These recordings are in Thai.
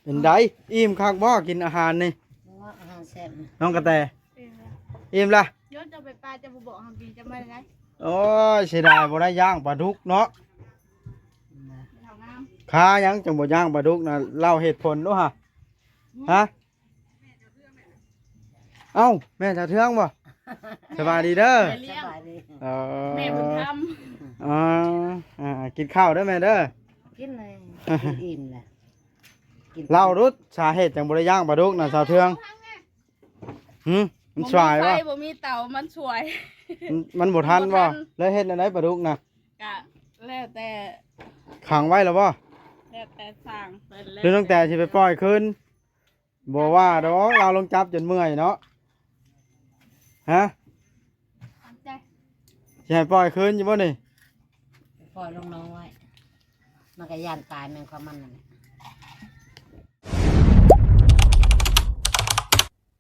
เป็นไดอิ่มคักบ่กินอาหารนี่อาหารแซ่บน้องกระแตอิ่มละยศจะไปปลาจะบอกทำกินจะไม่ได้โอ้ยเสียดายบ่ได้ย่างปลาดุกเนาะค้ายังจังบ่ย่างปลาดุกนะเล่าเหตุผลด้วยฮะเอ้าแม่จะเทืองบ่สบายดีเด้อแม่บุญธรรมกินข้าวเด้อแม่เด้อกินเลยอิ่มเลยเล่ารุดสาเหตุจังบ่ได้ย่างปลาดุกนะสาวเทืองมันสวายวะบ่มีเต่ามันสวยมันบ่ทันบ่แล้วเฮ็ดอะไรปลาดุกนะกะแล้วแต่ขังไว้แล้วบ่แล้วแต่สั่งหรือตั้งแต่สิไปปล่อยคืนบ่ว่าดอกเราลงจับจนเมื่อยเนาะฮะสิให้ปล่อยคืนอยู่บ่นี่ปล่อยลงน้องไว้มันก็ย่านตายแม่งความมันนั่นแหละ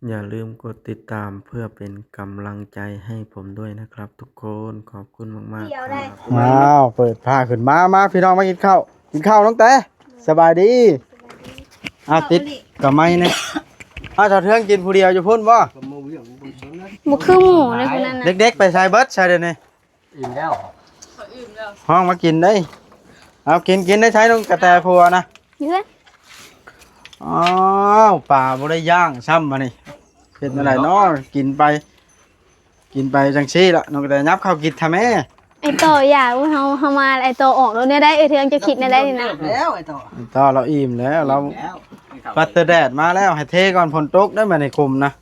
อย่าลืมกดติดตามเพื่อเป็นกำลังใจให้ผมด้วยนะครับทุกคนขอบคุณมากๆครับว้าวเปิดผ้าขึ้นมาพี่น้องมากินข้าวน้องแต่สบายดีติดกับไม้เนี่ยเจ้าเทืองกินผู้เดียวอยู่พุ่นบ่บุกคือหมูเลยคนนั้นนะเด็กๆไปใส่เบิร์ดใส่เดี๋ยวนี้อิ่มแล้วห้องมากินได้เอากินได้ใช้น้องกระแตพัวนะนี่เลยอ๋อป่าบ่ได้ย่างซ้ำมานี่เป็นอะไรเนาะกินไปจังซี่ละน้องกระแตยับข้าวกินทำแม่ไอโตอยากว่าเฮามาไอโตออกแล้วเนี่ยได้เทืองจะคิดในได้นี่นะแล้วไอโตเราอิ่มแล้วเราปัตเตอร์แดดมาแล้วให้เทก่อนฝนตกได้มาในคุมนะ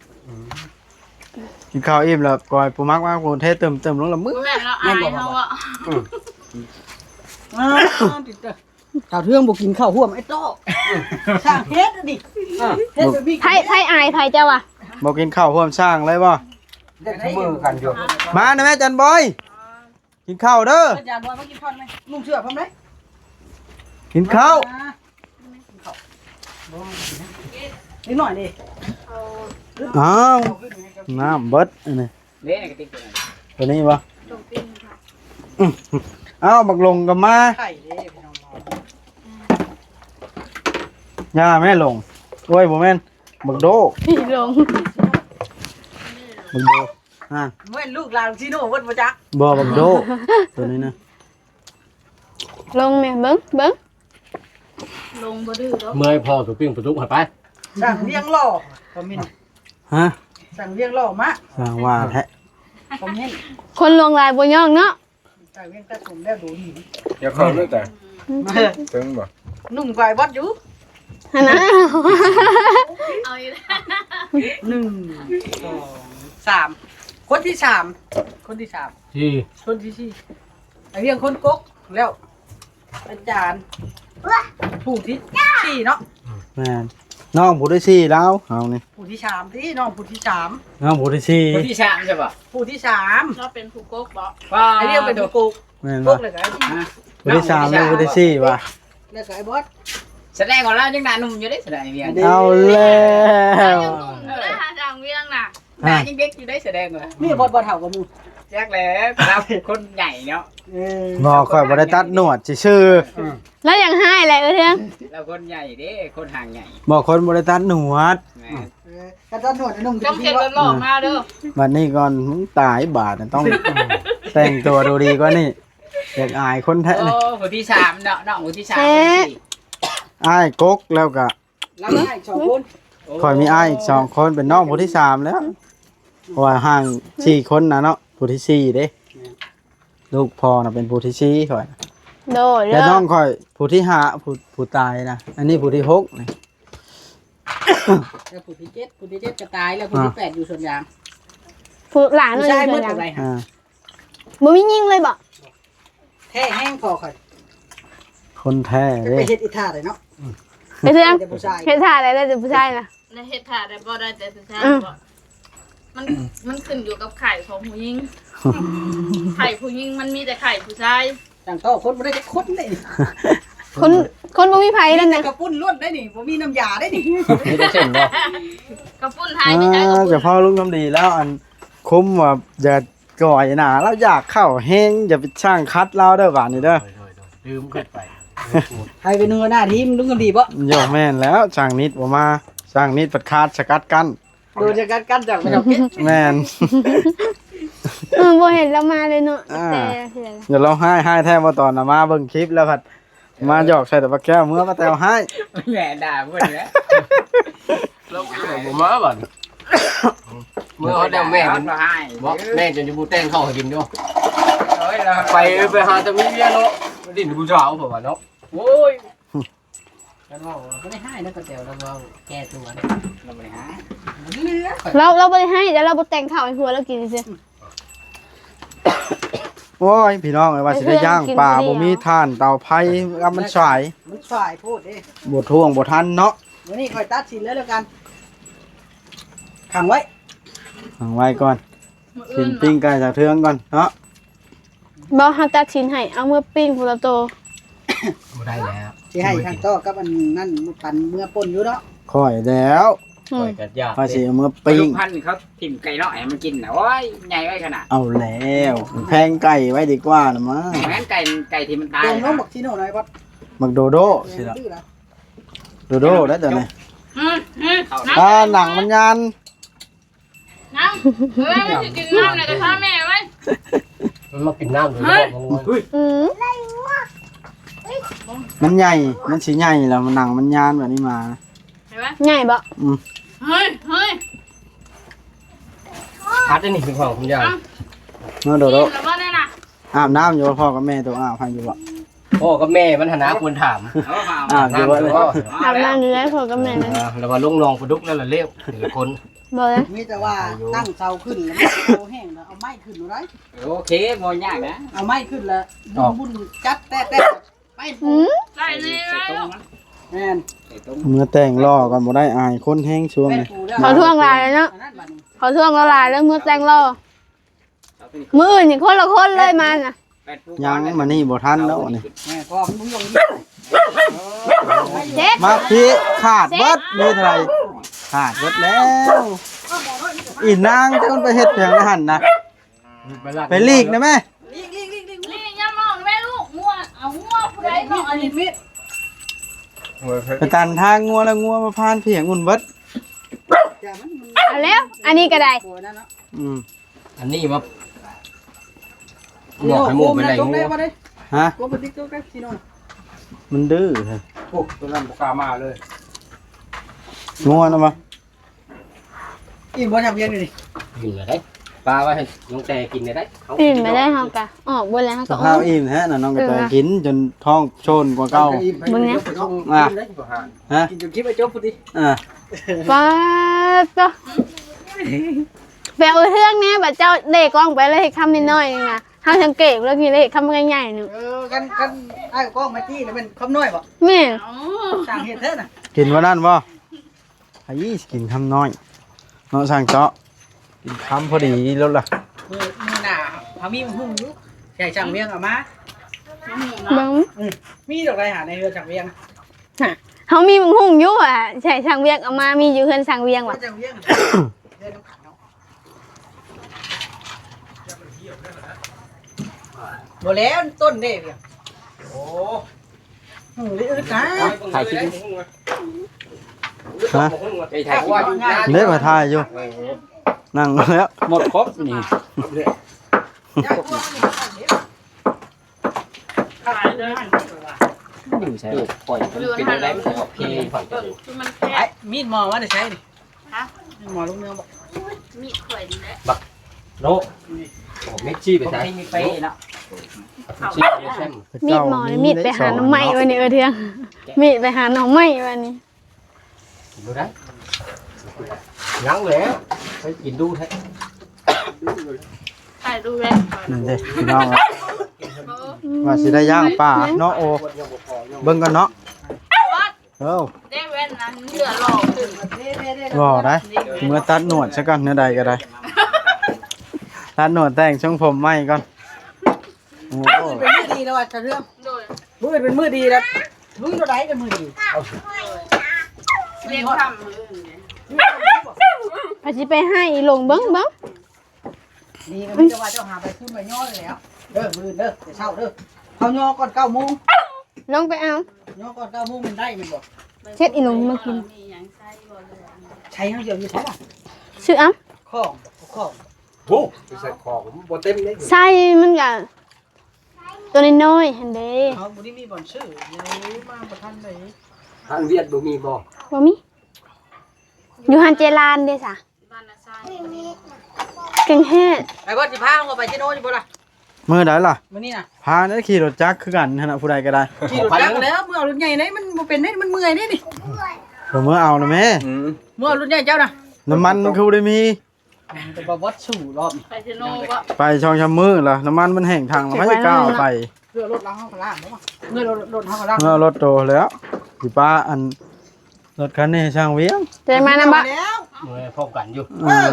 กินข้าวอิ่มแล้วก่อยปูมักมาปูเทเติมลงละมื้อแม่เราอายเฮาอ่ะข้าวเทืองบ่กินข้าวห่วมไอ้โตสร้างเฮ็ดดิเฮ็ดแบบนี้ไผอายไผเจ้าว่ะบ่กินข้าวร่วมสร้างเลยบ่เด็กมือกันอยู่มานะแม่จันบอยกินข้าวเด้ออาจารย์บอยมากินข้าวมั้ยนุ่งเสื้อพร้อมมั้ยกินข้าวนิดหน่อยดิอ้าวน้ำเบิดนี่เด้กระติกตัวนี้บ่อ้าวบักลงก็มาไข่เด้พี่น้องย่าแม่ลงโอ้ยบ่แม่นบักโดพี่ลงบักโดเว้นลูกหลานซิโน่เพิ่นบ่จักบ่บักโดตัวนี้นะลงแม่เบิ่งลงบ่ดื้อดอกเมื่อยพอถูกปิ้งประตูให้ไปสั่งเลี้ยงหล่อคอมเมนต์สั่งเลี้ยงหล่อมาสั่งว่าแท้คอมเมนต์คนลงลายบ่ย่องเนาะสั่งเลี้ยงตัดผมแล้วดูดีอย่าเข้าด้วยแต่ตึงบ่นุ่งไก่วัดอยู่หั่นน่ะเอาอีก1 2 3คนที่3คนที่4ไอ้เรื่องคนกกแล้วอาจารย์ผู้ที่4เนาะแม่นน้องผู้ที่4แล้วเอานี่ผู้ที่3ที่น้องผู้ที่3น้องผู้ที่4ผู้ที่3ใช่ป่ะผู้ที่3เราเป็นผู้กกบ่ไอ้เรื่องเป็นผู้กกแม่นก บ่ กเลยก็ผู้ที่3แล้วผู้ที่4ว่ะแล้วก็ไอ้บอสแสดงก่อนแล้วยังหน้าหนุ่มอยู่ได้แสดงเวียงเอาแล้วจังเวียงน่ะหน้ายังเด็กอยู่ได้แสดงว่ะนี่บอสเฒ่ากับมึงแจ๊กแล้วเราคนใหญ่เนาะบ่ค่อยบ่ได้ตัดหนวดซื่อแล้วยังให้แหละเทืองเราคนใหญ่เด้คนห่างใหญ่บ่คนบ่ได้ตัดหนวดกันตัดหนวดนุ่งต้องเก็บหล่อมาเด้อบัดนี้ก่อนมึงตายบาดต้องแต่งตัวดูดีกว่านี่อยากอายคนแท้นี่ผู้ที่3เนาะน้องผู้ที่3อ้ายกกแล้วก็แล้วได้2คนค่อยมีอ้ายอีก2คนเป็นน้องผู้ที่3แล้วเพราะว่าห่าง4คนนะเนาะผู้ที่4เด้ลูกพ่อน่ะเป็นผู้ที่4ค่อยโดยแล้วน้องค่อยผู้ที่5ผู้ตายนะอันนี้ผู้ที่6นี่แล้วผู้ที่7ก็ตายแล้วผู้ที่8อยู่ส่วนยางผู้หลานเลยส่วนยางบ่มียิงเลยบ่แท้แห้งพอค่อยคนแท้เด้ไปเฮ็ดอีท่าได้เนาะไปเทืองเฮ็ดท่าได้แต่ผู้ชายน่ะเฮ็ดท่าได้บ่ได้แต่ผู้ชายบ่มันขึ้นอยู่กับไข่ของผู้หญิงไข่ผู้หญิงมันมีแต่ไข่ผู้ชายจังโตคนบ่ได้จะคนได้คนบ่มีไผนั่นน่ะกระปุ้นล้วนได้นี่บ่มีน้ำยาได้นี่มีแต่เส้นบ่กระปุ้นไทยไม่ใช่กระปุ้นจะพ่อลุงทำดีแล้วอันคุ้มว่าจะก่อยหน้าเราอยากเข้าแฮงอย่าไปช่างคัดเราเด้อบาดนี้เด้อลืมขึ้นไป ใครเป็นหัวหน้าทีมลุงกันดีบ่ โยกแม่นแล้วช่างนิดบ่มาช่างนิดปัดขาดสกัดกั้น โดนจะกันจากไม่เอาเก็บ แม่น บ่เห็นเรามาเลยเนาะ อ่า แต่เห็น เดี๋ยวเราให้แท้บ่ตอนน่ะมาเบิ่งคลิปแล้วผัดมาหยอกใส่แต่ปลาแก้วเมื่อป้าแตวให้ แม่ด่าเพิ่นแล้ว แล้วผมมาบ่อนเมื่อเขาเดาแม่มัน มาให้ บอกแม่จนจะบูแต้งเข้าให้กินด้วย เฮ้ยเรา ไปหาจะมีเมียเนาะดินบูชาวผมว่าเนาะโอ้ย เราบอกว่าไม่ได้ให้นะก๋วยเตี๋ยวเราบอกแก้ตัวนะเราไม่ได้ให้ เราบ่ได้ให้แต่เราบ่แต่งข้าวให้ผัวเรากินซื่อ โอ้ยพี่น้องเอ้ยว่าสิได้ย่างปลาบ่มีถ่านเตาไผกับมันสาย มันฝ่ายพูดเด้ บ่ท่วงบ่ทันเนาะ วันนี้คอยตัดสินแล้วกันขังไว้ ฟังไว้ก่อนกินปิ้งไก่จากเทืองก่อนเนาะ บ่เฮาตัดชิ้นให้เอามือปิ้งพุ่นละโต บ่ได้แล้ว สิให้ทางโต๊ะกับอันนั่นมันปั่นเมื่อป่นอยู่เนาะ ค่อยแล้ว อื ปล่ ม อยกัดยา ว่าสิเอามือ ปิ้ ปิ้ ง ง พันเขาถิ่มไก่น้อยมันกินนะโอ้ยใหญ่ไว้ขนาด เอาแล้วแพงไก่ไว้ดีกว่านะมา งั้นไก่ที่มันตาย ตรงน้องบอกชิโน่หน่อยบ่ มักโดโดสิล่ะ ดื้อนะ โดโดได้ตัวนี้ เขา หนังมันยัน น้ำเฮ้ยไม่สิกินน้ำเลยแต่พ่อแม่ไว้ มันมากินน้ำด้วย อืม มันใหญ่มันสิใหญ่แล้วมันหนังมันยานแบบนี้มา เห็นไหมใหญ่บ่ เฮ้ย พัดได้นี่เป็นของคุณยาย เนาะโดโด กินแล้วบ่ได้น่ะ อาบน้ำอยู่กับพ่อกับแม่ตัวอาบให้อยู่บ่ พ่อกับแม่มันฐานะควรถาม อาบอยู่บ่เลย อาบน้ำอยู่แล้วพ่อกับแม่นั่น แล้วว่าลุงรองประดุกนั่นแหละเลี้ยวแต่ละคน บ่เลย มีแต่ว่าตั้งเสาขึ้นแล้วมันเอาแห้งแล้วเอาไม้ขึ้นเอาไร โอเคมอยากนะ เอาไม้ขึ้นแล้วบุญจัดแต่ไป อืม ได้เลยใส่ตรงนะ แม่น ใส่ตรง เมื่อแต่งล่อกันบ่ได้อายคนแห้งช่วง แม่ นี้ ปูแล้ว เขาท่วงลายเลยเนาะ อันนั้นบัดนี้ เขาท่วงละลายแล้วมือแต่งรอมืออื่นนี่คนละคนเลยมันน่ะ ยังมานี่บ่ทันแล้วนี่ แม่พ่อมันบ่ยง เจ็ด มาพี่ขาดเบิดมีเท่าไหร่ขาดเบิดแล้ว อีนางจะมันไปเฮ็ดอย่างนั้นหั่นนะไปลีกนะแม่ นี่ย่ามองแม่ลูกงัวเอางัวผู้ใดน้องอันนี้ มิด ไปตันทางงัวแล้วงัวมาพานเพียงอุ่นเบิด แต่มัน เอาแล้ว อันนี้ก็ได้ โนั่นเนาะ อืม อันนี้มาบอกให้หมูไปไหน ตรง งู ได้บ่ได้ ฮะ โกบ่ติ๊กตรงได้ชิโน่ มันดื้อเฮ้ย พวกตัวนั้นบ่กล้ามาเลย งัวนะมา อีบ่ทำเย็นนี่ กินเลยได้ปลาไว้ให้น้องแต่กินเลยได้ ตื่นไม่ได้เฮากะออกบนแล้วเฮา ส ก็อ ภา อ พ ก อิ่มแท้น่ะน้องกระต่ายกินจนท้องโชนกว่าเก่า มึงเนี่ย อ่ะฮะ กินจนคิดว่าจบพอดี อ่ะ ป้าจ้ะแปลว่าเรื่องเนี้ยบัดเจ้าเด็กกล้องไปเลยคำนิดหน่อยนึงน่ะเฮาสังเกตแล้วพี่เลยคำใหญ่ๆนึง กันไอ้กล้องมาจี้แล้วมันคำน้อยบ่ แม่น สั่งเฮ็ดเท่าน่ะ กินว่านั่นบ่ไอ้กินคำน้อยเนาะสั่งเจาะกินคำพอดีแล้วล่ะ มือหน้าเฮามีหุ้มอยู่ใหญ่ช่างเวียงเอามา เบิ่ง มีดอกไรหาในเรือช่างเวียง เฮามีมึงหุ่งอยู่อ่ะใช่ช่างเวียงเอามามีอยู่เพิ่นช่างเวียงว่ะ ช่างเวียงเดินน้ำขันเนาะบ่แล้วต้นเด้เวียงโอ้อึดนะ ถ่ายคลิป ฮะ ไอ้ถ่ายว่า เล็บมาทายอยู่นั่งแล้ว หมดครบนี่ อยู่ใช่ปล่อยเป็นอะไรไม่โอเคปล่อยไป มัน ไอ้มีดหมอว่าได้ใช้ดิฮะหมอลูกเนื้อบอก มีข่อยนี่แหละ โนผมไม่ชี้ไป ผม ใช่ ให้มีเป๊ะเนาะ ชี้ไปใช่ มีดหมอนี่มีดไปหาหน่อไม้วันนี้เทืองมีดไปหาหน่อไม้วันนี้ ดูได้งั้งแล้วไปกินดูแท้ ถ่ายดูแล นี่เด้พี่น้องครับว่าสิได้ย่างป่าเนาะโอเบิ่งกันเนาะเอ้า ได้เว้นนั้นเหลือหลอกขึ้น รอได้เมื่อตัดหนวดซะก่อนเนื้อใดก็ได้ตัดหนวดแต่งช่างผมใหม่ก่อนโอ้ เป็นมือดีแล้วอ่ะจะเรื่อง โดย มือเป็นมือดีแล้วมือตัวไหนเป็นมือดี เรียนทำมืออาจจะไปให้ลงเบิ้ง ดีนะไม่จะว่าเจ้าหาไปขึ้นไปย่อเลยแล้วเด้อมือเด้อจะเช่าเด้อเขาย่อก่อน9 โมง ลงไปเอา ย่อก่อน9 โมงมันได้แม่นบ่ เช็ดอีหนุ่มมากิน มีหยังใส่บ่เลย ใช้เฮาเดียวอยู่ใช่ป่ะ ซื้อเอา ข้อง โอ้ใส่ของบ่เต็มเลย ใส่มันก็ตัวน้อยๆหั่นเด้ เฮาบ่ได้มีบ่อนซื้อเลยมาบ่ทันได้ ทางเวียดบ่มีบ่ บ่มีอยู่หันเจรานเด้ซะ บ้านน่ะใส่ เก่งแฮด ไปบ่สิพาเขาไปที่โน่นอยู่บ่ล่ะ มื้อใดล่ะ มื้อนี้น่ะ พาได้ขี่รถจักรคือกันหั่นน่ะผู้ใดก็ได้ ขี่รถจักรแล้วเมื่อเอารถใหญ่ไหนมันบ่เป็นได้มันเมื่อยนี่ ผมเมื่อเอานะแม่ เมื่อเอารถใหญ่เจ้าน่ะ น้ำมันมันคือบ่ได้มี แต่บ่วัดสู่รอบ ไปซิโน่ก็ ไปช่องชำมือล่ะน้ำมันมันแห้งทางแล้วไม่ก้าวไป เพื่อรถล้างเฮาก็ล้างเนาะเมื่อรถเฮาก็ล้าง เมื่อรถโตแล้วสิป้าอันรถคันนี้ให้ช่างเวียง เดินมานำบ่ แล้ว เมื่อพบกันอยู่ เออ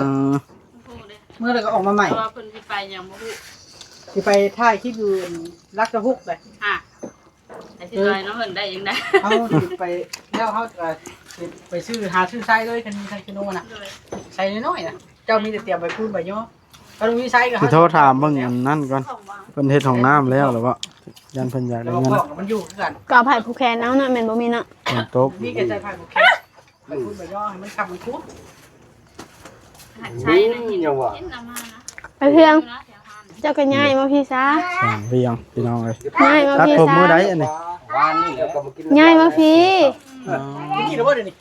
พูดเด้ เมื่อแล้วก็ออกมาใหม่ เพราะว่าเพิ่นสิไปหยังบ่ฮู้ สิไปถ่ายคลิปอยู่รักตะฮุกเลย อ่ะไอ้สิลอยเนาะเพิ่นได้ยังได้ เฮาสิไปแล้วเฮาก็ไปซื้อหาซื้อไซเลยคันมีไซคิโนน่ะไซน้อยๆน่ะเจ้ามีแต่เตรียมไปพูดไปย่อก็ต้องมีไซก็ สิโทรถามเบิ่งอันนั่นก่อนเพิ่นเฮ็ดห้องน้ำแล้วหรือว่ายันเพิ่นอยาก แล้ ได้ ว เงิน ก็มันอยู่คือกัน ก็เอาไผ่ผู้แคนเอาน่ะแม่นบ่มีน่ะ เพิ่นตบ มีแค่ใจผ่านโอเคไปพูดไปย่อให้มันขับมันคุด ใช้นะหิน ยังว่า เห็นนำมานะ ไปเพียง นะแถวหัน เจ้าก็ย้ายมาพี่ซะ ช่างเวียงพี่น้องเอ้ย ย้ายมา ตัด พี่ ผม ซะ มื้อใดอันนี้ วานนี่แล้วก็มากิน ย้ายมาพี่ นี่นะว่าเดี๋ยวนี้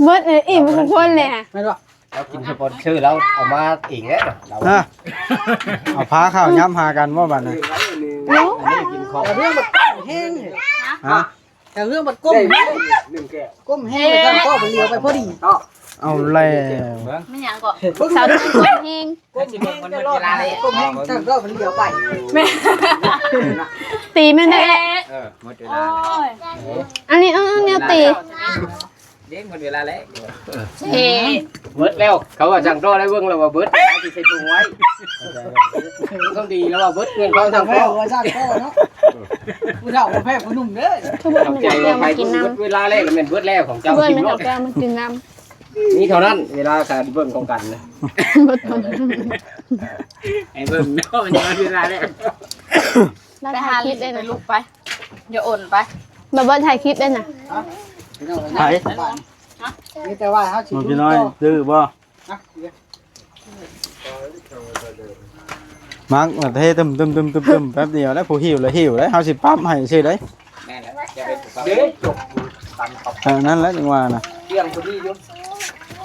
เบิดอิ่มทุกคนเลยค่ะ ไม่หรอก เรากินสปอนเซอร์แล้วเอามาเองแล้วเรา ฮะเอาพาข้าวย้ำหากันบ่บัดนี้ อันนี้กินของ แต่เรื่องบัดแห้ง ฮะ แต่เรื่องบัดก้ม หนึ่งแก้ว ก้มแห้งแล้วก็ไปเลี้ยวไปพอดี เอาแล้ว ไม่หยังก็ สาวทุกคนเฮง ก้มแห้งจะรอดก้มแห้งถ้าก็มันเลี้ยวไป ตีแม่นได้ หมดเว โอ้ ลาย อันนี้เอาแนวตี เด้งหมดเวลาแล้ว เฮ้ เบิดแล้วเขาว่าจังรอได้เบิ่งแล้วว่าเบิดแล้วสิใส่ถุงไว้ต้องดีแล้วว่าเบิดเงินเขา ทา ทาง ง แพ้ พ่อ ว่าสร้างพ่อเนาะผู้เฒ่าแพ้ผู้หนุ่มเด้อ ทุกคนมัน ใจ จะแก้ ว่าว ไป มากินน้ เบิดเวลาแรกก็เป็นเบิดแล้วของ ำทุ เจ้าก คน กิน มัน ร จะ ถ แก้วมากินน้ นี่เท่านั้นเวลาการเบิ่งของกันนะ ำบดทน ไอ้เบิ่งเนาะมันจะเวลาแรก แล้ว ไป ถ่า หาย คลิ ลิ ป ป ได้ ได้ นะ นะลูกไปอย่าอ่อนไป แบบว่าถ่ายคลิปได้น่ะ นี่แต่ว่าเขาสิ มันพี่น้อยดื้อบ่มักมาเทตึมแป๊บเดียวแล้วผู้หิวแล้วหิวแล้วเฮาสิปั๊มให้ซื่อได้ แม่นแล้วจะเป็นเด้จบตันขอบ นั่นแหละจังว่าน่ะ เที่ยงพอดีอยู่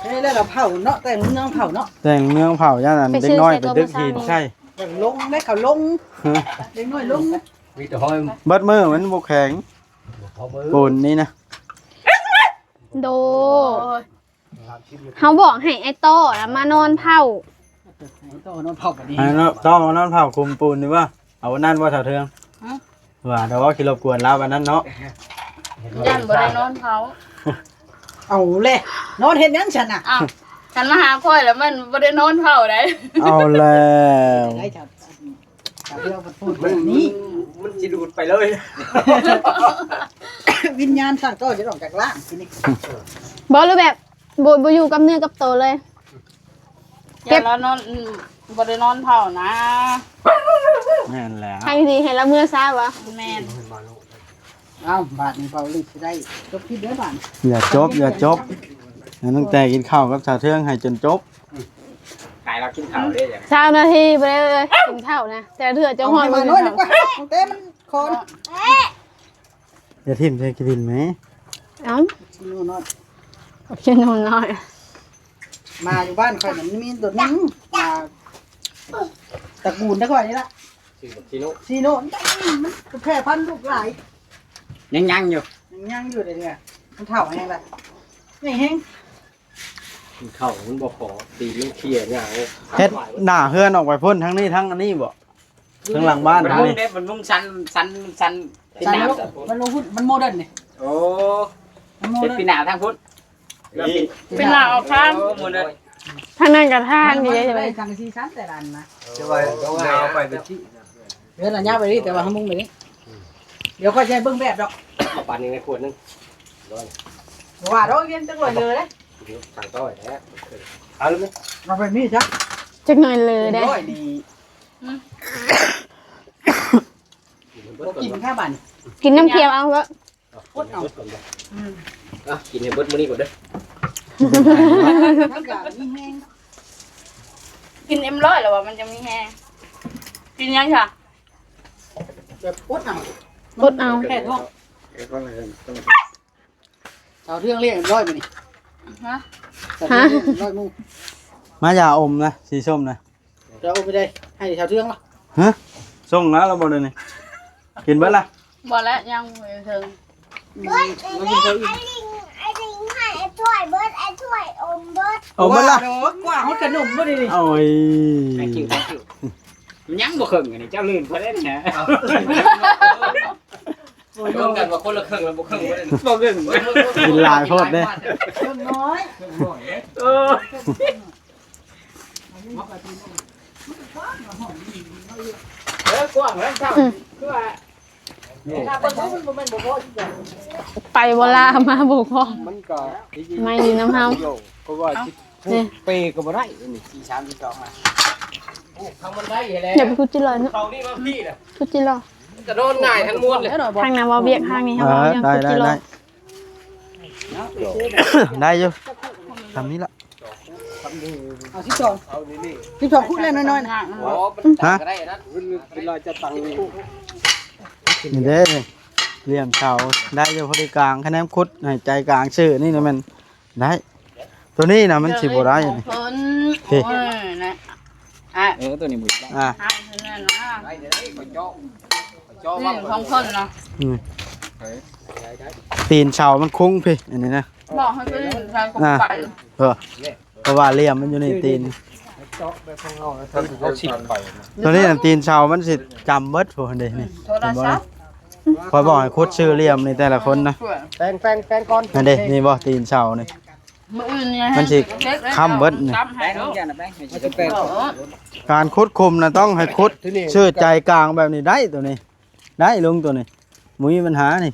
เฮ้ยแล้วเราเผาเนาะแต่งน้องเผาเนาะ แต่งเมืองเผาย่านนั้นเด็กน้อยไปดึกหินใช่ อย่างลงได้เขาลงเด็กน้อยลง มีแต่ห้อย เบิดมือมันบ่แข็ง พอมือ ปูนนี่นะ โดเขาบอกให้ไอ้โต้แล้วมานอนเผา โตนอนเผาแบบนี้ อันนั้นต้องเอานั้นเผาคุมปูนนี่ว่าเอาอันนั้นว่าเถาเทืองว่าแต่ว่าคิดรบกวนเราอันนั้นเนาะ ย่านบ่ได้นอนเผา เอาเลยนอนเห็นยังฉันอ่ะ อ้าวฉันมาหาพ่อยแล้วมันบ่ได้นอนเผาได้ เอาแล้ว ได้จับเราพูดแบบนี้ มันสิดูดไปเลย วิญญาณสั่งก็จะออกจากร่างทีนี้ บอกเลยแบบบ่อยู่กับเนื้อกับตัวเลย เก็บแล้วนอนบ่ได้นอนเผานะ แม่นแล้ว ให้ดีให้ละเมื่อซาวะ แม่น อ้าวบาทนี้เผาลิสิได้จบที่เดือนบาท อย่าจบตั้งแต่กินข้าวกับเถาเทืองให้จนจบ กายเรากินข้าวได้ยัง 20 นาทีไปเลยกินข้าวนะแต่เถื่อจะห้อย มา มา น้อยดีกว่าเต้มันคอน อย่าทิ่มใส่กินไหม เอ้า นู่นนอน กินนอนน้อย มาอยู่บ้านคอยมันมีตัวนึงมาตระกูลได้ก่อนนี่ละ สิโน ซีโน่มันแพร่พันธุ์ลูกหลาย ยังอยู่ ยังอยู่เลยเนี่ยมันเท่าแห้งละนี่แห้ง กินข้าวมันบ่พอตีมันเคลียร์อย่าง เฮ็ดหน้าเฮือนออกไปพ่นทั้งนี้ทั้งอันนี้บ่ทั้งหลังบ้าน มัน ทั้ง มุ่ง นี้ เด้มันมุ่งสัน สันลูกมันลงหุ้นมันโมเดิร์นนี่ โอ้ มันโม เป็น เดิร์น ปีหน้าทางพุทธ เป็นลาออกข้าง หมดเลย ทางนั้นกับทางนี่ใช่ไหม ทางซีซันแต่ละอันนะ จะไปต้องเอาไปเป็นที่ เดี๋ยวระยะไปนี่แต่ว่าห้องมุ้งไปนี่เดี๋ยวค่อยใช้เบิ้งแบบดอก ปานนึงในขวดนึง ว่าเราเรียนจังเลยเลยเลย สั่งต้อยแล้วเอาเลยมั้ย เราไปนี่จ้ะ จักหน่อยเลยได้ ร้อยดี บ่กินแค่บัดนี้ กินน้ำเค็มเอาก็ อดเอา กินให้เบิดมื้อนี้ก่อนเด้อ มันก็มีแห้ง กินM100แล้วว่ามันจะมีแฮงกินยังค่ะ แบบอดเอา อดเอา แค่ท้องเอาเรื่องเรียกร้อยมานี่ ฮะ ร้อยมุง มาอย่าอมนะสีส้มนะ จะเอาไปได้ให้ชาวเรื่องละ ฮะส่งนะเราบ่ได้นี่กินเบิดล่ะ บ่แล้วยังบ่ถึง เรากินเขาอีก ไอ้ลิงให้ไอ้ถ้วยเบิร์ดไอ้ถ้วยอมเบิร์ด เอาเบิดล่ะ กว่าเขาขนมบ่ได้ดิ โอ้ย thank youมันยังบ่ครึ่งอันนี้เจ้าลื่นเพิ่นได้นะ รวมกันว่าคนละครึ่งแล้วบ่ครึ่งบ่ได้ บ่ครึ่ง กินหลายโพดเด้ เพิ่มน้อย เออกว้างแล้วเจ้าคือว่า ถ้าคนเขามันบ่แม่นบ่พอที่จะ ไปบ่ลามาบ่พอ มันก็ ไม่ดีน้ำเฮา ก็ว่าสิเปก็บ่ได้นี่4 3 2มา ทางมันได้แล้ว อย่าไปคุดจิรอเนาะ เขานี่มาพี่น่ะ คุดจิรอ จะโดนง่ายทั้งมวลเลย ทางนั้นว่าเวียกทางนี้ เอ เฮา อ ยัง ได้ คุด ได้ จิรอ ได้ได้อยู่ทำนี้ละ เอา12คุดแล้วน้อยๆนะ อ๋อมันตังก็ได้นะ เป็นรอยจะตังนี่ นี่เด้นี่เหลี่ยมเสาได้อยู่พอดีกลางคะแนนคุดให้ใจกลางชื่อนี่นะมันได้ ตัวนี้นะมันสิบ่ได้นี่ เพิ่น พี่ โอ้ยนะ ตัวนี้บ่ได้ อ่ะ หาเพิ่นนั่นนะ ได้เดี๋ยวได้ขอเจาะขอเจาะ นี่ ว่า ของเพิ่นเนาะ อืมตีนเสามันคุ้งพี่อันนี้นะ บอกให้เพิ่นทางกับไป เพราะว่าเหลี่ยมมันอยู่ในตีน เขาสิไป ตัวนี้น่ะตีนเสามันสิจำเบิดพวกนี้นี่ โทรศัพท์ คอยบอกให้คุดชื่อเหลี่ยมในแต่ละคนนะ แปลงก่อน นั่นเด้นี่บ่ตีนเสานี่ มื้ออื่นเนี่ย มันสิค้ำเบิดนี่ ค้ำให้ แป้ง เนาะ จังนะแป้งให้สิแป้ง การคุดคุมนะต้องให้คุดชื่อใจกลางแบบนี้ได้ตัวนี้ ได้ลุงตัวนี้มุ้ยปัญหานี่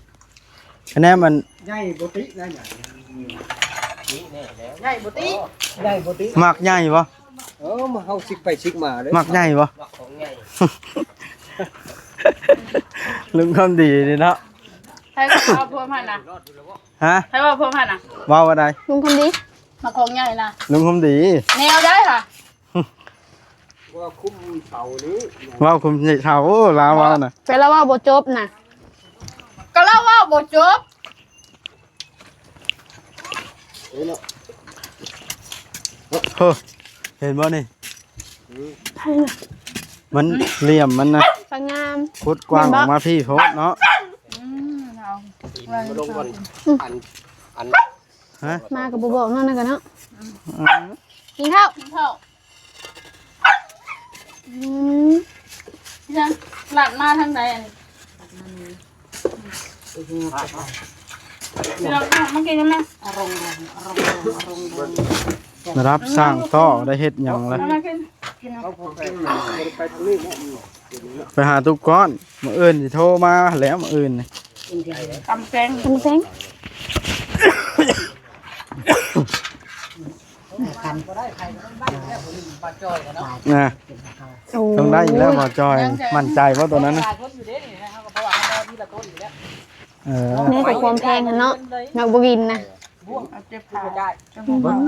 คะแนนมัน ใหญ่บ่ติได้หยังใหญ่บ่ติใหญ่บ่ติ มักใหญ่บ่ มาเฮาซิกไปซิกมาเด้ มักใหญ่บ่ ของใหญ่ ลุงคำดีนี่เนาะ ใครก็เอาพวกมันน่ะ ฮะ ใครว่าพวกมันน่ะ ว่าว่าใด ลุงคนดีมาของใหญ่น่ะ ลุงคำดี แนวได้ค่ะ ว่าคุ้มเสานี้ ว่าคุณใหญ่เท่าโอ้ลาวาน่ะ เป็นแล้วว่าบ่จบน่ะก็เล่าว่าบ่จบ เฮ้อเห็นบ่นี่มันเหลี่ยมมันนะ สวยงาม คุดกว้างออกมาพี่โพดเนาะ เอา มาลงก่อนอัน ฮะ มากับบ่บอกนั่นน่ะกันเนาะกินข้าวยังหลัดมาทางใดอันนี้เรามากินยังไง รับสร้างต่อได้เฮ็ดหยังละ มากิน ไปหาทุกก้อนมื้ออื่นสิโทรมาแล้วมื้ออื่นนี่ ตำแซงตำแซง นะ โอ้ ต้องได้อยู่แล้วบ่จอย มั่นใจว่าตัวนั้นนะ ต้นอยู่เด้นี่นะครับเพราะว่าเรามีละต้นอยู่แล้ว เออ นี่คือความแพงกันเนาะนักบ่กินนะ บ่วงเอาเจ็บขาได้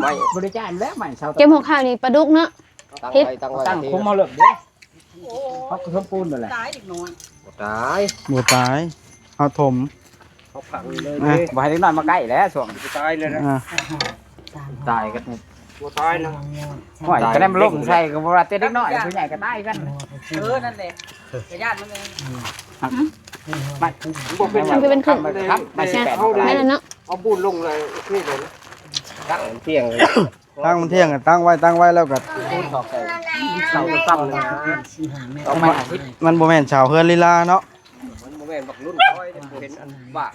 ไม่ บริจาคแล้วใหม่เสา เก็บหัวข้าวนี่ปลาดุกเนาะ ตั้งไว้ตั้งไว้ ตั้งคุมมาเลิกเด้เขาคือปูนนั่นแหละ ตายอีกหน่อย ตาย บ่ตาย เอาถม เขาผังเลย บ่ให้เด็กน้อยมาใกล้แล้วช่วง ตายเลยนะ อ่า ตายกัน บ่ตายนะ ห่วยก็ได้มันล่มใส่ก็บ่ว่าแต่เด็กน้อยผู้ใหญ่ก็ตายกัน นั่นแหละกระยาดมันเลย มัน บ่เป็น มันเป็นครึ่ง ครับมาสิแปด แม่นเนาะ เอาปูนลงเลยนี่เลยนะตั้งเที่ยงเลย ตั้งมันเที่ยงก็ตั้งไว้แล้วก็ ปูนตอกใส่เสาตั้งเลยนะเอามาอาทิตย์ มันบ่แม่นชาวเฮือนลีลาเนาะ มันโมเมนต์บักรุ่นคอยเป็นอันบ้า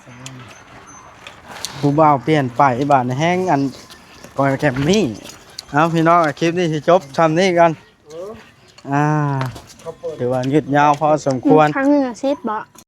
ผู้บ่าวเปลี่ยนไปบาดแห้งอันก่อยแคมนี่เอาพี่น้องคลิปนี้สิจบทำนี้กันถือว่ายืดยาวพอสมควร ครั้งหนึงอ่ะ10บ่